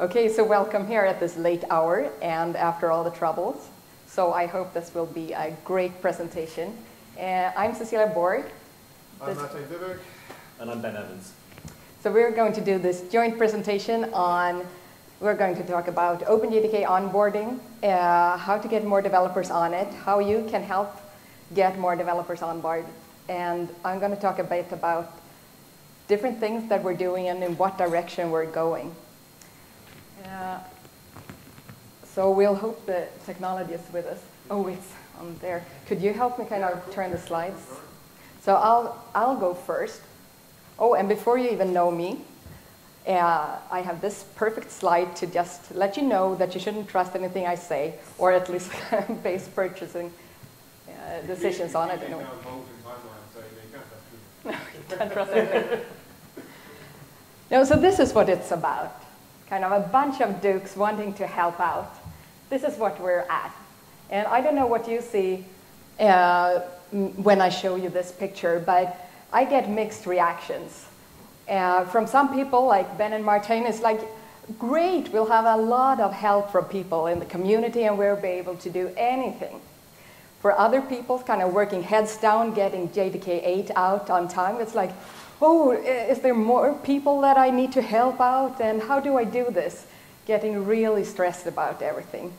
Okay, so welcome here at this late hour and after all the troubles. So I hope this will be a great presentation. I'm Cecilia Borg. I'm Martijn Verburg. And I'm Ben Evans. So we're going to do this joint presentation on, we're going to talk about OpenJDK onboarding, how to get more developers on it, how you can help get more developers on board. And I'm going to talk a bit about different things that we're doing and in what direction we're going. So we'll hope the technology is with us. Oh, it's on there. Could you help me kind of turn the slides? So I'll go first. Oh, and before you even know me, I have this perfect slide to just let you know that you shouldn't trust anything I say, or at least base purchasing decisions on it. Anyway. No, you can't trust anything. No, so this is what it's about. Kind of a bunch of dukes wanting to help out. This is what we're at. And I don't know what you see when I show you this picture, but I get mixed reactions. From some people, like Ben and Martijn, it's like, great, we'll have a lot of help from people in the community and we'll be able to do anything. For other people, kind of working heads down, getting JDK 8 out on time, it's like, oh, is there more people that I need to help out? And how do I do this? Getting really stressed about everything.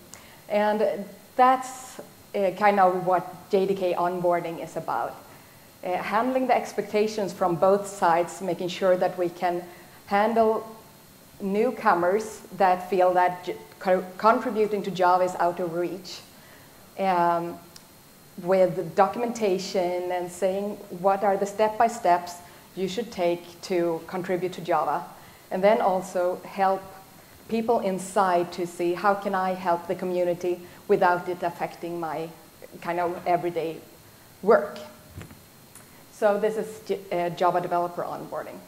And that's kind of what JDK onboarding is about. Handling the expectations from both sides, making sure that we can handle newcomers that feel that contributing to Java is out of reach. With documentation and saying what are the step-by-steps you should take to contribute to Java. And then also help people inside to see how can I help the community without it affecting my kind of everyday work. So this is Java developer onboarding.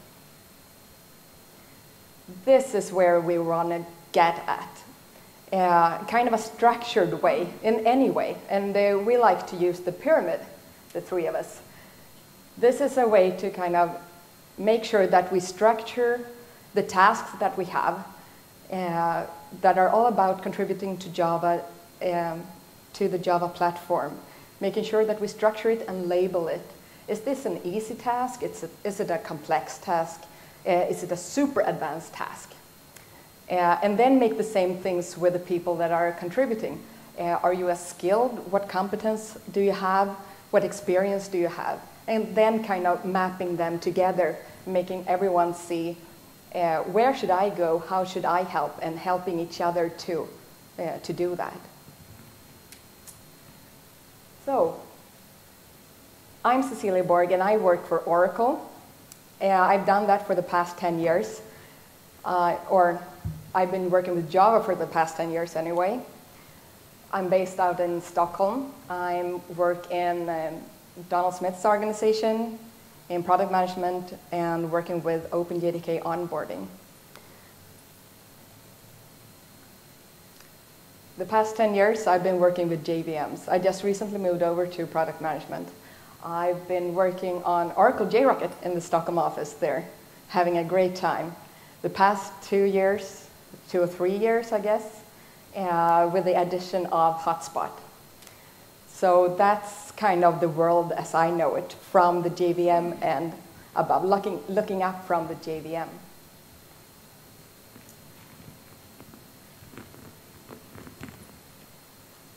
This is where we want to get at. Kind of a structured way, in any way. And we like to use the pyramid, the three of us. This is a way to kind of make sure that we structure the tasks that we have that are all about contributing to Java, to the Java platform. Making sure that we structure it and label it. Is this an easy task? Is it a complex task? Is it a super advanced task? And then make the same things with the people that are contributing. Are you as skilled? What competence do you have? What experience do you have? And then kind of mapping them together, making everyone see where should I go, how should I help, and helping each other to do that. So, I'm Cecilia Borg, and I work for Oracle. I've done that for the past 10 years, or I've been working with Java for the past 10 years anyway. I'm based out in Stockholm. I work in Donald Smith's organization in product management and working with OpenJDK onboarding. The past 10 years, I've been working with JVMs. I just recently moved over to product management. I've been working on Oracle JRocket in the Stockholm office there, having a great time. The past 2 years, 2 or 3 years, I guess, with the addition of Hotspot. So that's kind of the world as I know it, from the JVM and above, looking up from the JVM.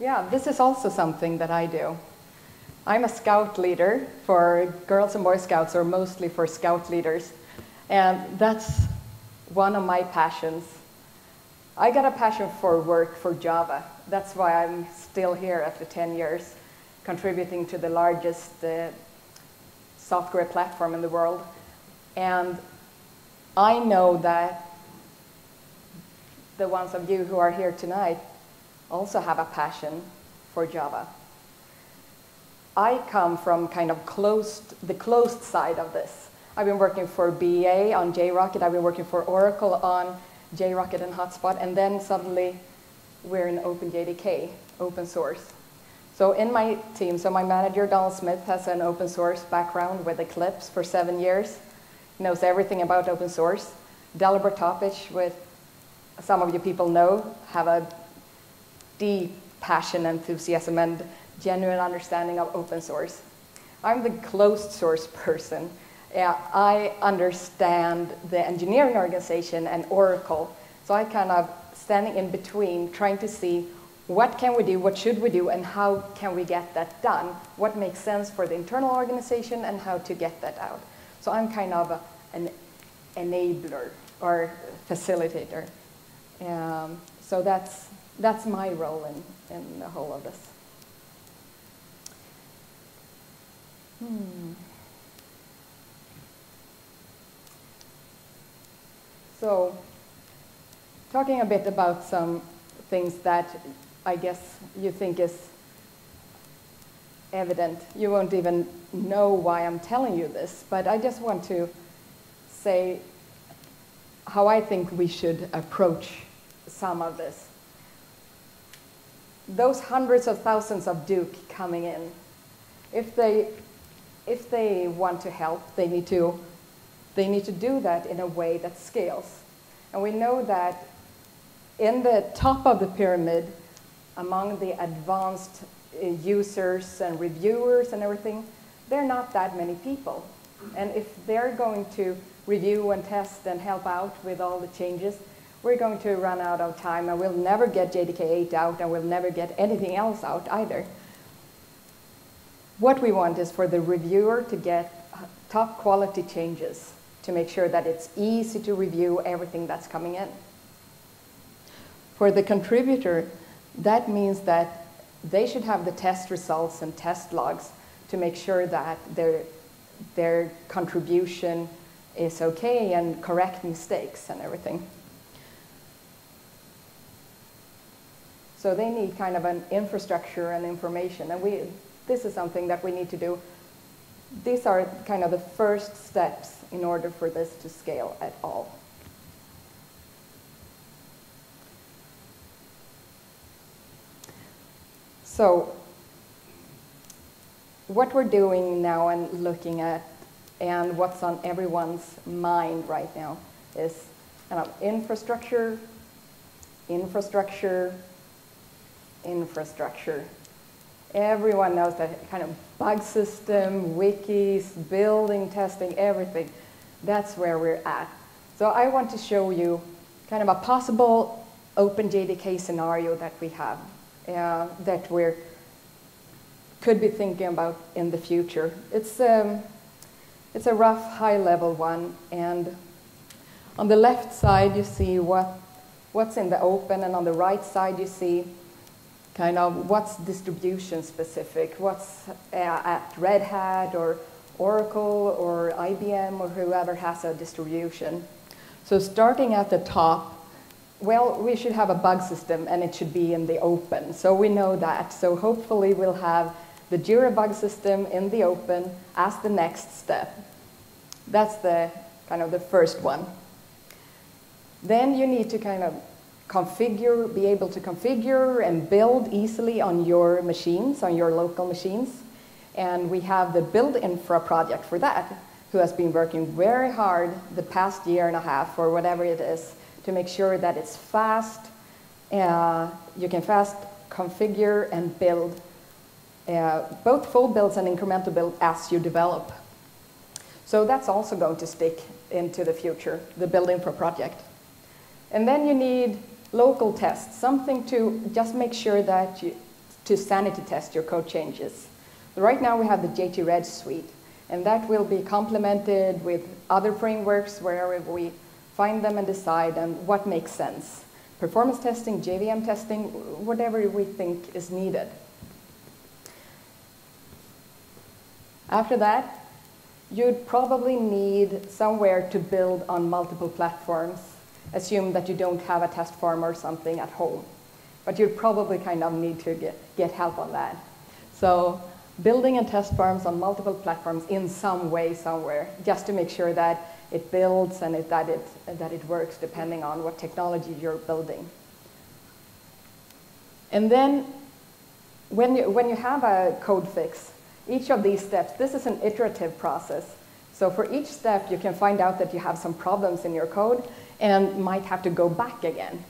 Yeah, this is also something that I do. I'm a scout leader for Girls and Boy Scouts, or mostly for scout leaders. And that's one of my passions. I got a passion for work for Java. That's why I'm still here after 10 years, contributing to the largest software platform in the world. And I know that the ones of you who are here tonight also have a passion for Java. I come from kind of the closed side of this. I've been working for BA on JRocket. I've been working for Oracle on JRocket and Hotspot, and then suddenly we're in OpenJDK, open source. So in my team, so my manager, Donald Smith, has an open source background with Eclipse for 7 years, knows everything about open source. Delbert Topic with some of you people know, have a deep passion, enthusiasm, and genuine understanding of open source. I'm the closed source person. I understand the engineering organization and Oracle, so I kind of standing in between, trying to see what can we do, what should we do, and how can we get that done? What makes sense for the internal organization and how to get that out. So I'm kind of an enabler or facilitator. So that's my role in the whole of this. So, talking a bit about some things that I guess you think is evident. You won't even know why I'm telling you this, but I just want to say how I think we should approach some of this. Those hundreds of thousands of Duke coming in, if they want to help, they need to do that in a way that scales. And we know that in the top of the pyramid, among the advanced users and reviewers and everything, there are not that many people. And if they're going to review and test and help out with all the changes, we're going to run out of time, and we'll never get JDK 8 out, and we'll never get anything else out either. What we want is for the reviewer to get top quality changes to make sure that it's easy to review everything that's coming in. For the contributor, that means that they should have the test results and test logs to make sure that their contribution is okay and correct mistakes and everything. So they need kind of an infrastructure and information, and this is something that we need to do. These are kind of the first steps in order for this to scale at all. So what we're doing now and looking at and what's on everyone's mind right now is kind of infrastructure, infrastructure, infrastructure. Everyone knows that kind of bug system, wikis, building, testing, everything. That's where we're at. So I want to show you kind of a possible OpenJDK scenario that we have, that we could be thinking about in the future. It's a rough, high-level one, and on the left side you see what's in the open, and on the right side you see kind of what's distribution specific, what's at Red Hat or Oracle or IBM or whoever has a distribution. So starting at the top, well, we should have a bug system and it should be in the open. So we know that. So hopefully we'll have the Jira bug system in the open as the next step. That's the kind of the first one. Then you need to kind of configure, be able to configure and build easily on your machines, on your local machines. And we have the Build Infra project for that, who has been working very hard the past year and a half or whatever it is to make sure that it's fast. You can fast configure and build both full builds and incremental build as you develop. So that's also going to stick into the future, the Build Infra project. And then you need local tests, something to just make sure that to sanity test your code changes. Right now we have the JT-Red suite, and that will be complemented with other frameworks where we find them and decide on what makes sense. Performance testing, JVM testing, whatever we think is needed. After that, you'd probably need somewhere to build on multiple platforms. Assume that you don't have a test farm or something at home. But you'd probably kind of need to get help on that. So building and test farms on multiple platforms in some way somewhere, just to make sure that it builds and that it works depending on what technology you're building. And then when you have a code fix, each of these steps, this is an iterative process. So for each step, you can find out that you have some problems in your code and might have to go back again.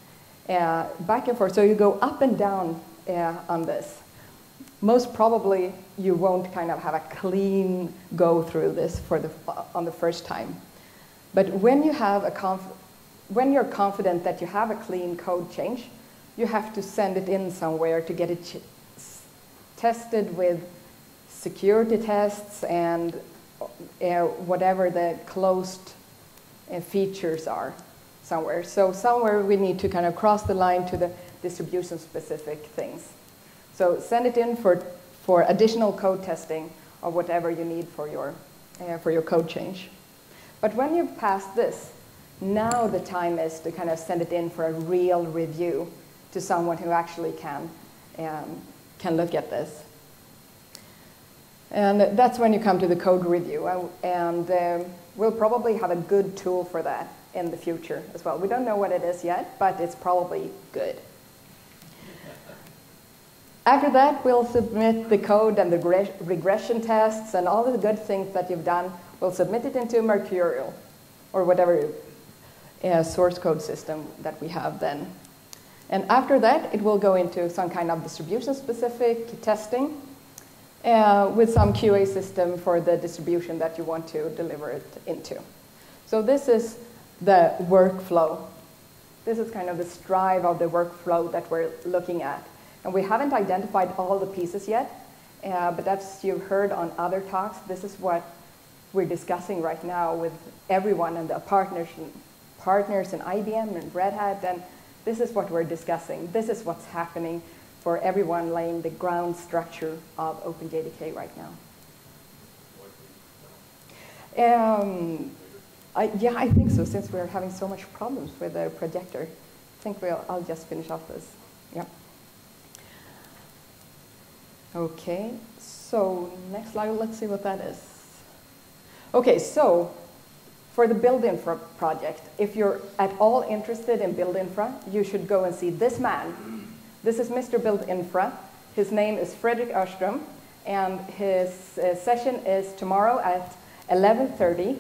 back and forth. So you go up and down on this. Most probably, you won't kind of have a clean go through this on the first time. But when you have when you're confident that you have a clean code change, you have to send it in somewhere to get it tested with security tests and whatever the closed features are somewhere. So somewhere we need to kind of cross the line to the distribution-specific things. So send it in for additional code testing or whatever you need for your code change. But when you've passed this, now the time is to kind of send it in for a real review to someone who actually can look at this. And that's when you come to the code review. And we'll probably have a good tool for that in the future as well. We don't know what it is yet, but it's probably good. After that, we'll submit the code and the regression tests and all the good things that you've done. We'll submit it into Mercurial or whatever source code system that we have then. And after that, it will go into some kind of distribution-specific testing with some QA system for the distribution that you want to deliver it into. So this is the workflow. This is kind of the strive of the workflow that we're looking at. And we haven't identified all the pieces yet, but as you've heard on other talks, this is what we're discussing right now with everyone and the partners in IBM and Red Hat, and this is what we're discussing. This is what's happening for everyone laying the ground structure of OpenJDK right now. Yeah, I think so, since we're having so much problems with the projector. I think I'll just finish off this. Yeah. Okay, so next slide, let's see what that is. Okay, so for the Build Infra project, if you're at all interested in Build Infra, you should go and see this man. This is Mr. Build Infra. His name is Fredrik Örström, and his session is tomorrow at 11:30.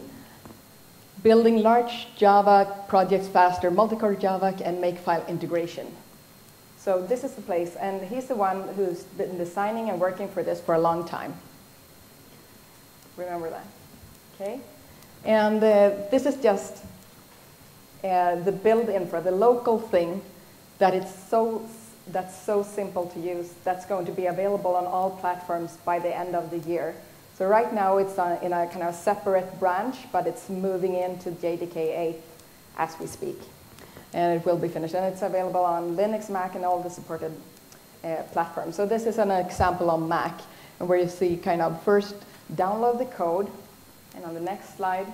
Building large Java projects faster, multi-core Java, and makefile integration. So this is the place, and he's the one who's been designing and working for this for a long time. Remember that, okay? And this is just the Build Infra, the local thing that's so simple to use. That's going to be available on all platforms by the end of the year. So right now it's in a kind of separate branch, but it's moving into JDK 8 as we speak. And it will be finished. And it's available on Linux, Mac, and all the supported platforms. So this is an example on Mac, and where you see kind of first download the code, and on the next slide,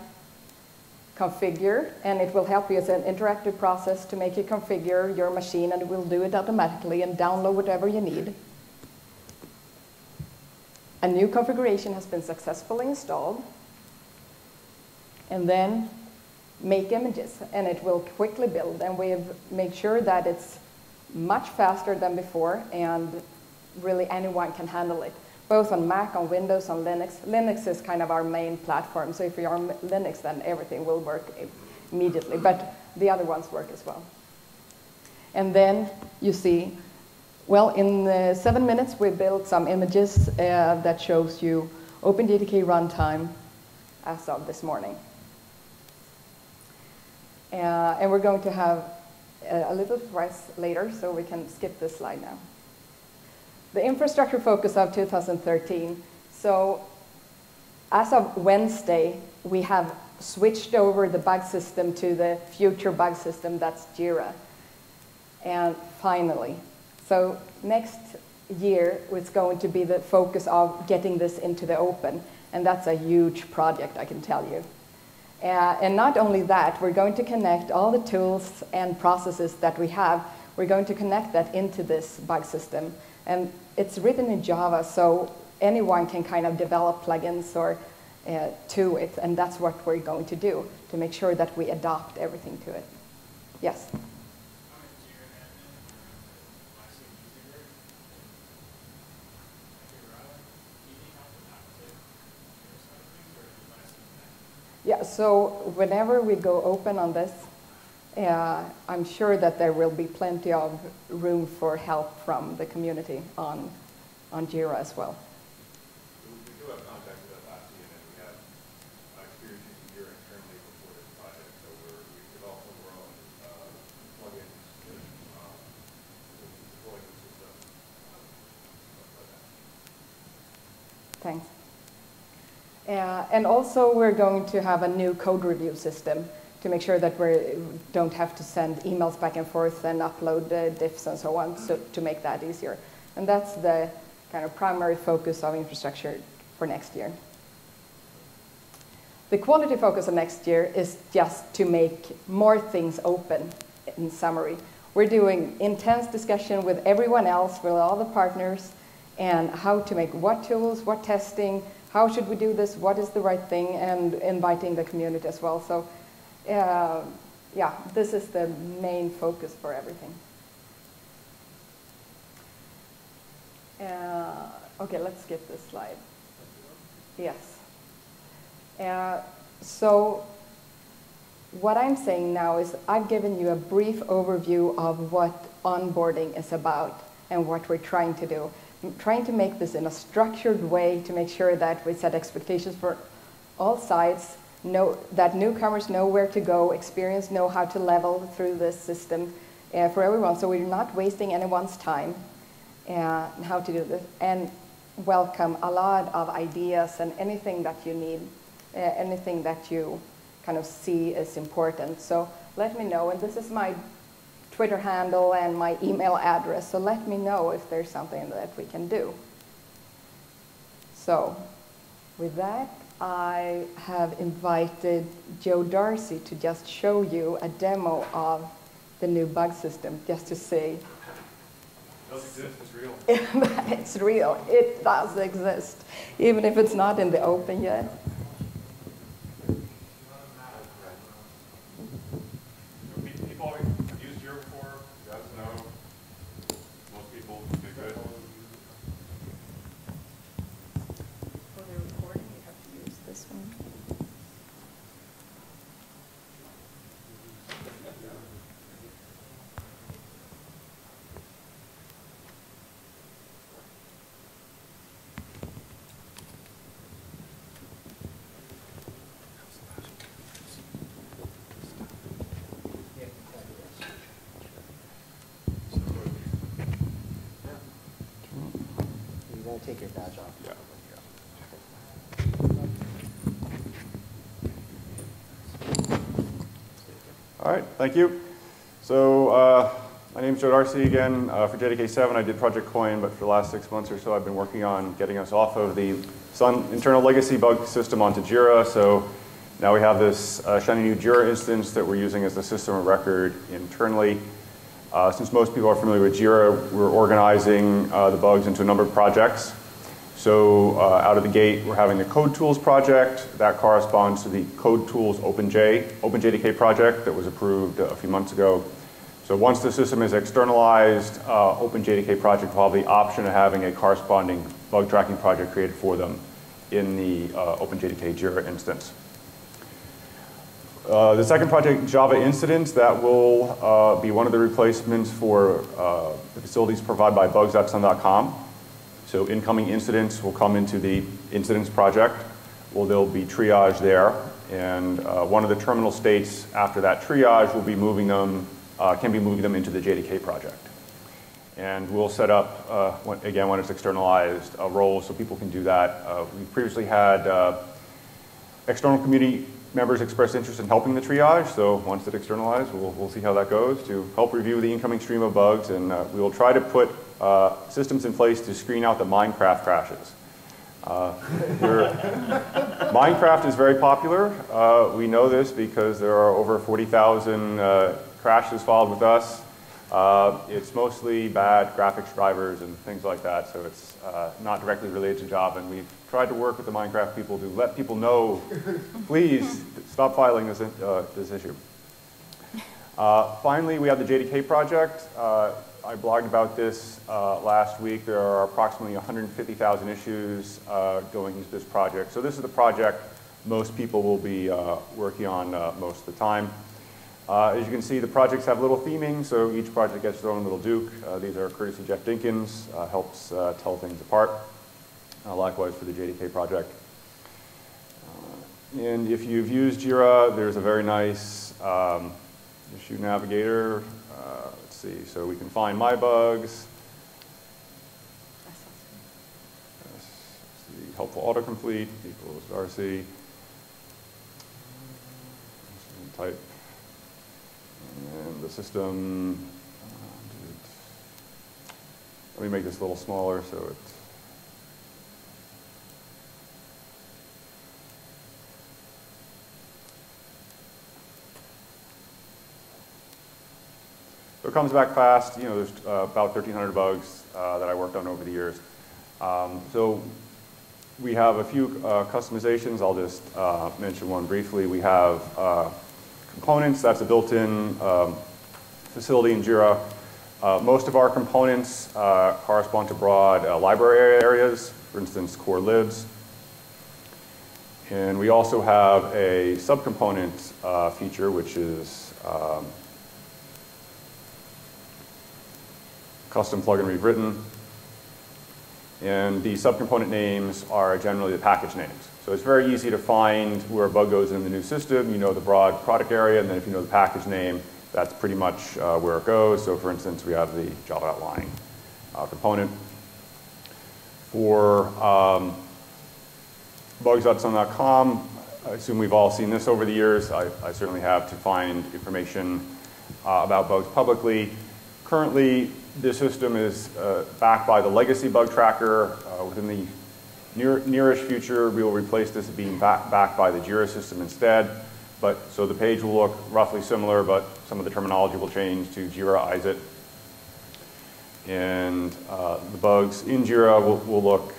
configure, and it will help you as an interactive process to make you configure your machine, and it will do it automatically and download whatever you need. A new configuration has been successfully installed, and then make images, and it will quickly build, and we've made sure that it's much faster than before, and really anyone can handle it, both on Mac, on Windows, on Linux. Linux is kind of our main platform, so if you're on Linux, then everything will work immediately, but the other ones work as well. And then you see, well, in 7 minutes, we built some images that shows you OpenJDK runtime as of this morning. And we're going to have a little surprise later, so we can skip this slide now. The infrastructure focus of 2013. So as of Wednesday, we have switched over the bug system to the future bug system, that's Jira. And finally, so next year, it's going to be the focus of getting this into the open. And that's a huge project, I can tell you. And not only that, we're going to connect all the tools and processes that we have. We're going to connect that into this bug system. And it's written in Java, so anyone can kind of develop plugins or to it. And that's what we're going to do to make sure that we adopt everything to it. Yes? Yeah, so whenever we go open on this, I'm sure that there will be plenty of room for help from the community on Jira as well. We do have contacts with that last year, and we have experience using Jira internally before this project, so we've developed some of our own plugins to deploy the system. Thanks. And also we're going to have a new code review system to make sure that we don't have to send emails back and forth and upload diffs and so on, so to make that easier. And that's the kind of primary focus of infrastructure for next year. The quality focus of next year is just to make more things open, in summary. We're doing intense discussion with everyone else, with all the partners, and how to make what tools, what testing, how should we do this, what is the right thing, and inviting the community as well. So yeah, this is the main focus for everything. Okay, let's skip this slide. Yes. So what I'm saying now is I've given you a brief overview of what onboarding is about and what we're trying to do. I'm trying to make this in a structured way to make sure that we set expectations for all sides, that newcomers know where to go, experience know how to level through this system for everyone, so we're not wasting anyone's time and how to do this, and welcome a lot of ideas and anything that you need, anything that you kind of see is important. So let me know, and this is my Twitter handle and my email address, so let me know if there's something that we can do. So with that, I have invited Joe Darcy to just show you a demo of the new bug system, just to see. It does exist, it's real. It's real, it does exist, even if it's not in the open yet. People have used Jira before, yes, no. Most people do good. For the recording, you have to use this one. Take your badge off. Yeah. All right, thank you. So my name is Joe Darcy again. For JDK 7, I did Project Coin, but for the last 6 months or so, I've been working on getting us off of the Sun internal legacy bug system onto Jira. So now we have this shiny new Jira instance that we're using as the system of record internally. Since most people are familiar with Jira, we're organizing the bugs into a number of projects. So out of the gate, we're having the Code Tools project. That corresponds to the Code Tools OpenJDK project that was approved a few months ago. So once the system is externalized, OpenJDK project will have the option of having a corresponding bug tracking project created for them in the OpenJDK Jira instance. The second project, Java Incidents, that will be one of the replacements for the facilities provided by bugs.sun.com. So incoming incidents will come into the incidents project. Well, there'll be triage there, and one of the terminal states after that triage will be moving them, can be moving them into the JDK project. And we'll set up, again, when it's externalized, a role so people can do that. We previously had external community members express interest in helping the triage, so once it's externalized, we'll see how that goes to help review the incoming stream of bugs, and we will try to put systems in place to screen out the Minecraft crashes. Minecraft is very popular. We know this because there are over 40,000 crashes filed with us. It's mostly bad graphics drivers and things like that, so it's not directly related to Java, and we've tried to work with the Minecraft people to let people know, please stop filing this issue. Finally, we have the JDK project. I blogged about this last week. There are approximately 150,000 issues going into this project. So this is the project most people will be working on most of the time. As you can see, the projects have little theming, so each project gets their own little Duke. These are courtesy Jeff Dinkins, helps tell things apart. Likewise for the JDK project. And if you've used Jira, there's a very nice issue navigator. Let's see, so we can find my bugs. Helpful autocomplete equals RC. Type. And the system, let me make this a little smaller so it, so it comes back fast. You know, there's about 1,300 bugs that I worked on over the years. So we have a few customizations. I'll just mention one briefly. We have components. That's a built-in facility in Jira. Most of our components correspond to broad library areas, for instance, core libs. And we also have a subcomponent feature, which is custom plugin we've written. And the subcomponent names are generally the package names. So it's very easy to find where a bug goes in the new system. You know the broad product area, and then if you know the package name, that's pretty much where it goes. So for instance, we have the Java outline component. For bugs.sun.com, I assume we've all seen this over the years. I certainly have, to find information about bugs publicly. Currently, this system is backed by the legacy bug tracker. Within the nearish future, we will replace this being backed by the Jira system instead. So the page will look roughly similar, but some of the terminology will change to Jira it. And the bugs in Jira will look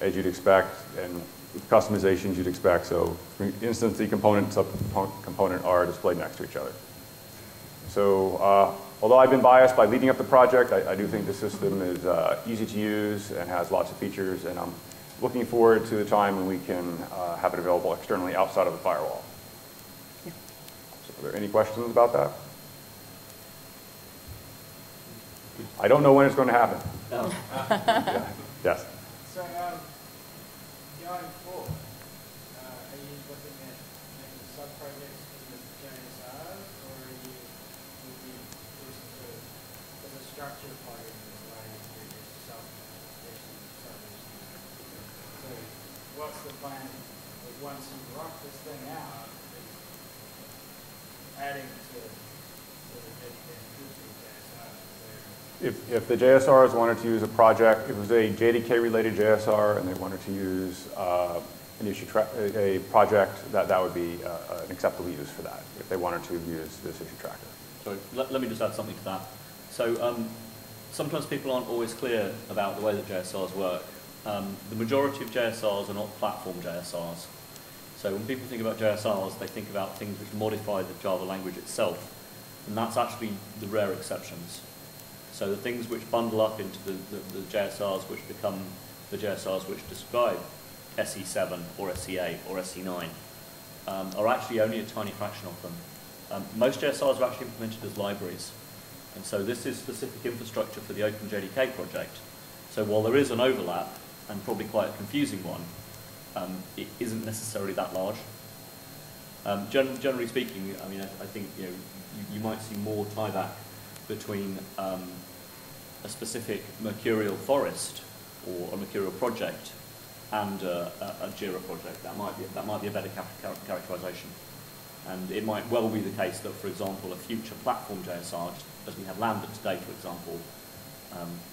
as you'd expect, and with customizations you'd expect. So for instance, the component and subcomponent are displayed next to each other. So although I've been biased by leading up the project, I do think the system is easy to use and has lots of features, and I'm looking forward to the time when we can have it available externally outside of the firewall. Yeah. So are there any questions about that? I don't know when it's going to happen. No. Yeah. Yes? So going forward, are you looking at making sub-projects for the JSRs, or are you looking as a structure plugin as a way to do this sub-issues? So what's the plan that once you rock this thing out, adding to the JSRs? If the JSRs wanted to use a project, if it was a JDK-related JSR and they wanted to use a project, that would be an acceptable use for that, if they wanted to use this issue tracker. Sorry, let me just add something to that. So sometimes people aren't always clear about the way that JSRs work. The majority of JSRs are not platform JSRs. So when people think about JSRs, they think about things which modify the Java language itself. And that's actually the rare exceptions. So the things which bundle up into the JSRs which become the JSRs which describe SE7 or SE8 or SE9 are actually only a tiny fraction of them. Most JSRs are actually implemented as libraries. And so this is specific infrastructure for the OpenJDK project. So while there is an overlap, and probably quite a confusing one, it isn't necessarily that large. Generally speaking, I mean, I think you might see more tie-back between a specific mercurial forest or a mercurial project and a Jira project. That might be a better characterization. And it might well be the case that, for example, a future platform JSR, as we have Lambda today, for example,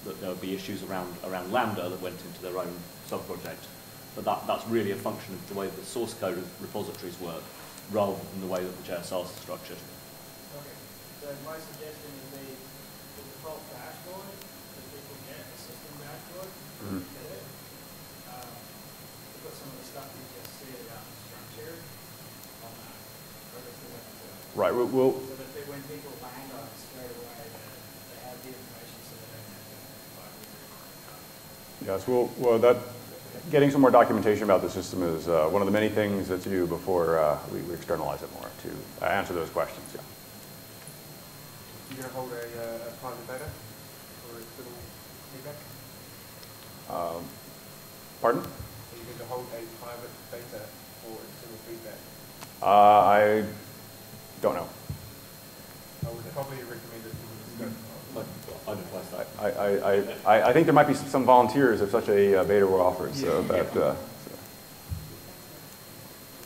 that there would be issues around Lambda that went into their own sub-project. But that's really a function of the way the source code repositories work, rather than the way that the JSRs are structured. Okay. So my suggestion would be the default dashboard that people get, a system dashboard. Mm-hmm. Put some of the stuff you just said about structure on that. Right. We'll so that when people land on it straight away, they have the information so they don't have to fight with it. yes. Well, that getting some more documentation about the system is one of the many things that's due before we externalize it more to answer those questions. Yeah. You're going to hold a private beta for external feedback? Pardon? Are you going to hold a private beta for external feedback? I don't know. I would probably recommend it for the scope. I think there might be some volunteers if such a beta were offered. So that. Is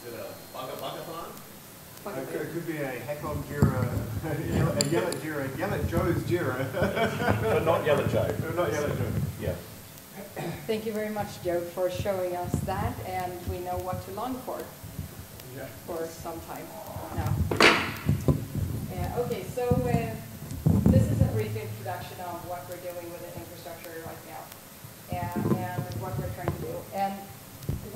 it a bugathon? It could be a hack on Jira, a yell at Jira, yell at Joe's Jira. But not Yellow Joe. Not yell at Joe. Yeah. Thank you very much, Joe, for showing us that, and we know what to long for some time now. Okay, so this is a brief introduction of what we're doing with the infrastructure right now and what we're trying to do. And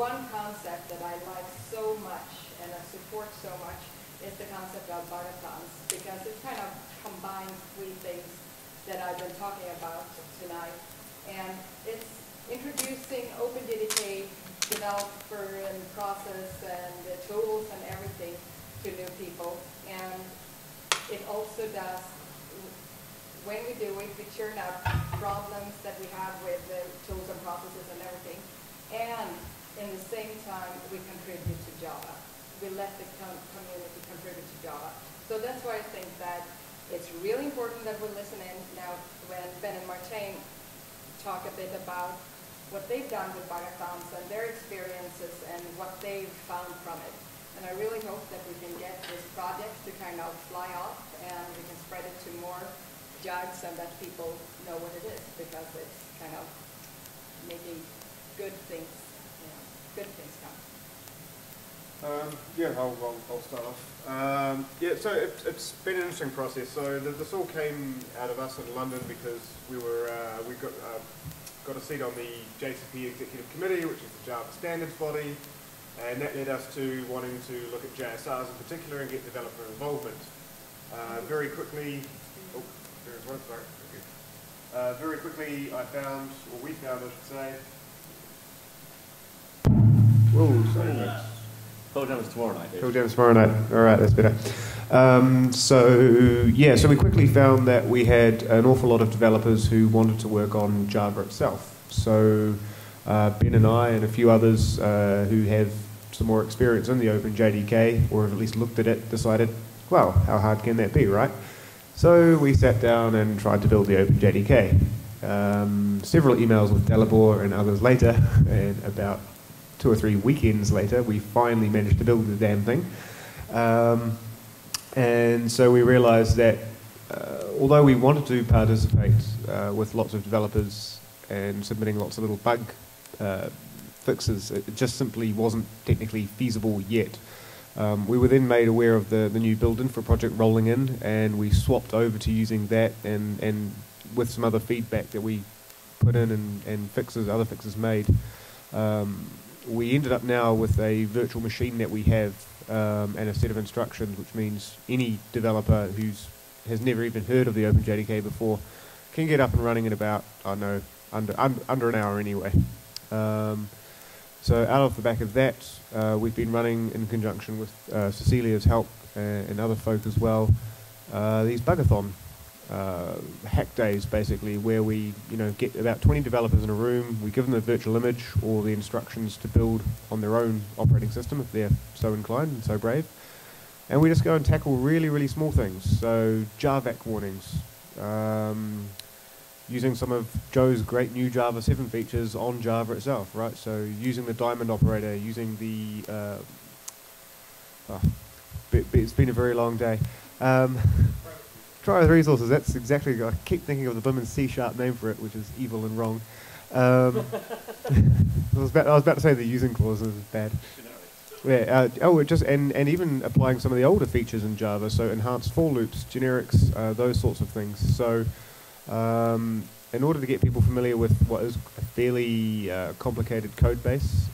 one concept that I like so much and I support so much is the concept of bugathons, because it kind of combines three things that I've been talking about tonight. And it's introducing OpenJDK developer and process and the tools and everything to new people. And it also does, when we do it, we churn out problems that we have with the tools and processes and everything. And in the same time, we contribute to Java. We let the community contribute to Java. So that's why I think that it's really important that we listen in now when Ben and Martijn talk a bit about what they've done with bugathons and their experiences and what they've found from it. And I really hope that we can get this project to kind of fly off and we can spread it to more jugs and that people know what it is, because it's kind of making good things, good things come. Yeah, I'll start off. Yeah, so it's been an interesting process. So this all came out of us in London because we got a seat on the JCP Executive Committee, which is the Java standards body, and that led us to wanting to look at JSRs in particular and get developer involvement. Very quickly, very quickly we found, I should say. Whoa, sorry. Cool Jams tomorrow night. Cool Jams tomorrow night. All right, that's better. So we quickly found that we had an awful lot of developers who wanted to work on Java itself. So Ben and I and a few others who have some more experience in the OpenJDK, or have at least looked at it, decided, well, how hard can that be, right? So we sat down and tried to build the OpenJDK. Several emails with Dalibor and others later, and about 2 or 3 weekends later, we finally managed to build the damn thing. And so we realized that although we wanted to participate with lots of developers and submitting lots of little bug fixes, it just simply wasn't technically feasible yet. We were then made aware of the new build infra project rolling in, and we swapped over to using that, and with some other feedback that we put in and other fixes made. We ended up now with a virtual machine that we have and a set of instructions, which means any developer who has never even heard of the OpenJDK before can get up and running in about, I don't know, under an hour anyway. So out of the back of that, we've been running in conjunction with Cecilia's help and other folk as well, these Bugathon hack days, basically, where we get about 20 developers in a room. We give them a virtual image or the instructions to build on their own operating system if they're so inclined and so brave, and we just go and tackle really, really small things. So JavaC warnings, using some of Joe's great new Java 7 features on Java itself, right? So using the diamond operator, using the it's been a very long day. Try with resources, that's exactly, I keep thinking of the Vim and C# name for it, which is evil and wrong. I was about to say the using clause is bad. Yeah, and even applying some of the older features in Java, so enhanced for loops, generics, those sorts of things. So in order to get people familiar with what is a fairly complicated code base,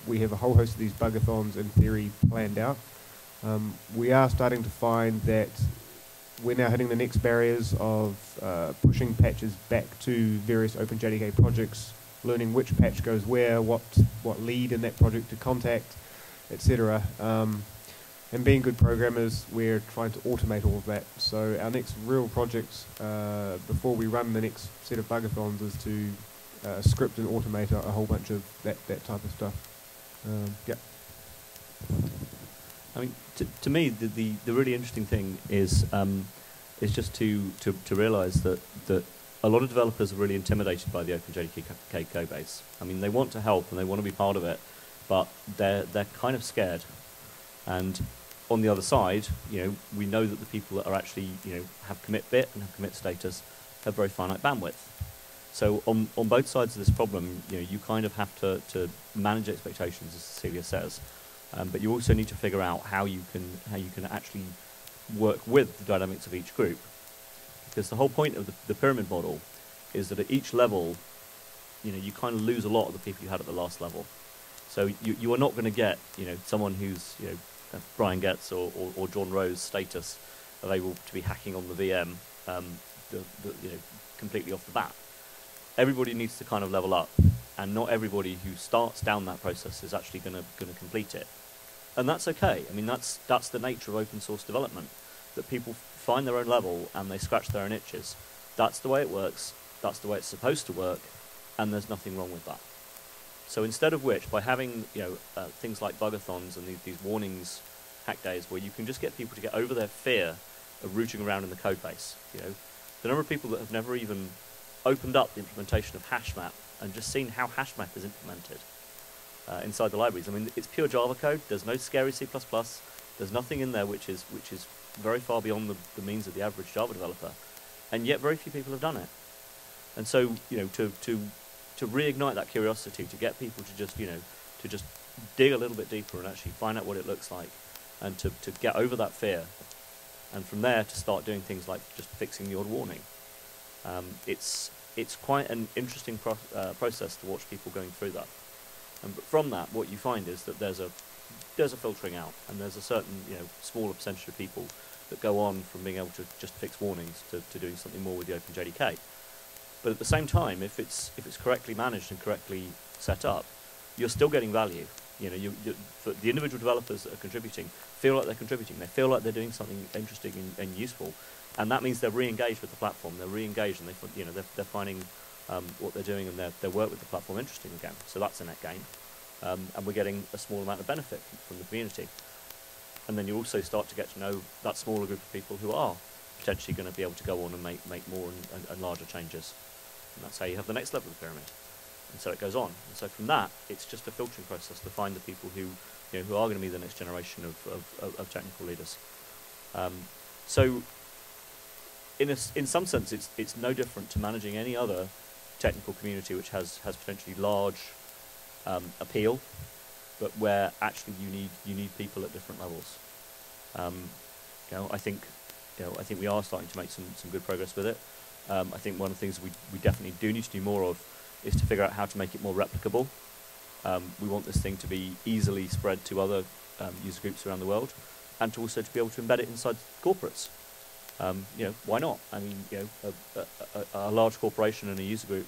we have a whole host of these bugathons in theory planned out. We are starting to find that we're now hitting the next barriers of pushing patches back to various OpenJDK projects learning which patch goes where, what lead in that project to contact, etc. And being good programmers, we're trying to automate all of that. So our next real project, before we run the next set of bugathons, is to script and automate a whole bunch of that type of stuff. Yeah. I mean, to me, the really interesting thing is just to realise that a lot of developers are really intimidated by the OpenJDK code base. I mean, they want to help and they want to be part of it, but they're kind of scared. And on the other side, we know that the people that are actually, have commit bit and have commit status have very finite bandwidth. So on both sides of this problem, you kind of have to manage expectations, as Cecilia says, but you also need to figure out how you can actually work with the dynamics of each group. Because the whole point of the pyramid model is that at each level, you kind of lose a lot of the people you had at the last level. So you are not going to get, someone who's, Brian Getz or John Rowe's status are able to be hacking on the VM, completely off the bat. Everybody needs to kind of level up, and not everybody who starts down that process is actually going to complete it. And that's okay. I mean, that's the nature of open source development, that people find their own level and they scratch their own itches. That's the way it works. That's the way it's supposed to work, and there's nothing wrong with that. So instead of which, by having things like bugathons and these warnings, hack days, where you can just get people to get over their fear of rooting around in the code base. The number of people that have never even opened up the implementation of HashMap and just seen how HashMap is implemented inside the libraries. I mean, it's pure Java code. There's no scary C++. There's nothing in there which is very far beyond the means of the average Java developer, and yet very few people have done it. And so, to reignite that curiosity, to get people to just dig a little bit deeper and actually find out what it looks like, and to get over that fear, and from there to start doing things like just fixing the odd warning. It's quite an interesting process to watch people going through that. But from that, what you find is that there's a filtering out, and there's a certain smaller percentage of people that go on from being able to just fix warnings to doing something more with the OpenJDK. But at the same time, if it's correctly managed and correctly set up, you're still getting value. For the individual developers that are contributing feel like they're contributing. They feel like they're doing something interesting and useful, and that means they're re-engaged with the platform. They're re-engaged, and they're finding what they're doing and their work with the platform interesting again. So that's a net gain, and we're getting a small amount of benefit from the community. And then you also start to get to know that smaller group of people who are potentially going to be able to go on and make more and larger changes. And that's how you have the next level of the pyramid. And so it goes on. And so from that, it's just a filtering process to find the people who are going to be the next generation of technical leaders. So in some sense, it's no different to managing any other technical community which has potentially large appeal, but where actually you need people at different levels. I think we are starting to make some good progress with it. I think one of the things we definitely do need to do more of is to figure out how to make it more replicable. We want this thing to be easily spread to other user groups around the world, and to also to be able to embed it inside corporates. Why not? I mean, a large corporation and a user group,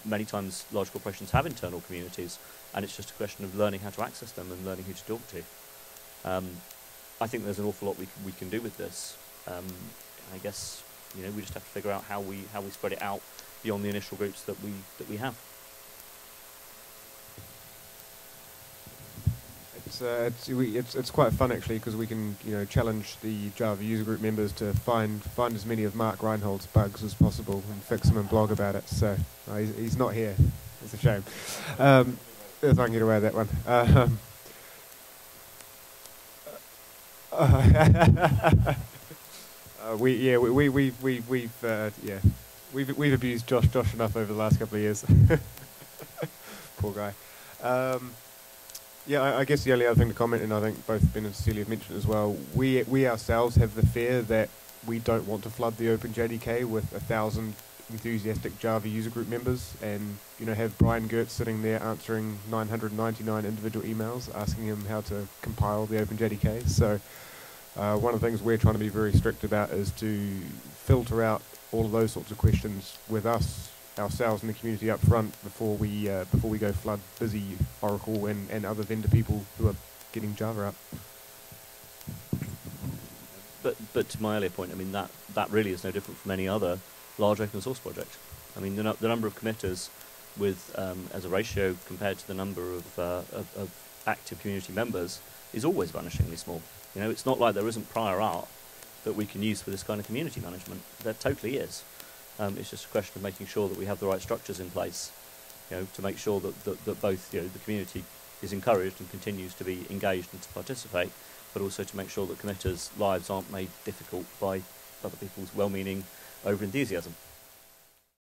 many times large corporations have internal communities, and it's just a question of learning how to access them and learning who to talk to. I think there's an awful lot we can do with this. I guess we just have to figure out how we spread it out beyond the initial groups that we have. It's quite fun actually, because we can challenge the Java user group members to find as many of Mark Reinhold's bugs as possible and fix them and blog about it. So he's not here. It's a shame. If I can get away with that one. We've abused Josh enough over the last couple of years. Poor guy. I guess the only other thing to comment, and I think both Ben and Cecilia have mentioned as well, we ourselves have the fear that we don't want to flood the OpenJDK with 1,000 enthusiastic Java user group members and have Brian Gertz sitting there answering 999 individual emails asking him how to compile the OpenJDK. So one of the things we're trying to be very strict about is to filter out all of those sorts of questions with us ourselves and the community up front before we go flood busy Oracle and other vendor people who are getting Java up. But to my earlier point, I mean that really is no different from any other large open source project. I mean the number of committers with as a ratio compared to the number of active community members is always vanishingly small. You know, it's not like there isn't prior art that we can use for this kind of community management. There totally is. It's just a question of making sure that we have the right structures in place, you know, to make sure that both, you know, the community is encouraged and continues to be engaged and to participate, but also to make sure that committers' lives aren't made difficult by other people's well-meaning over-enthusiasm.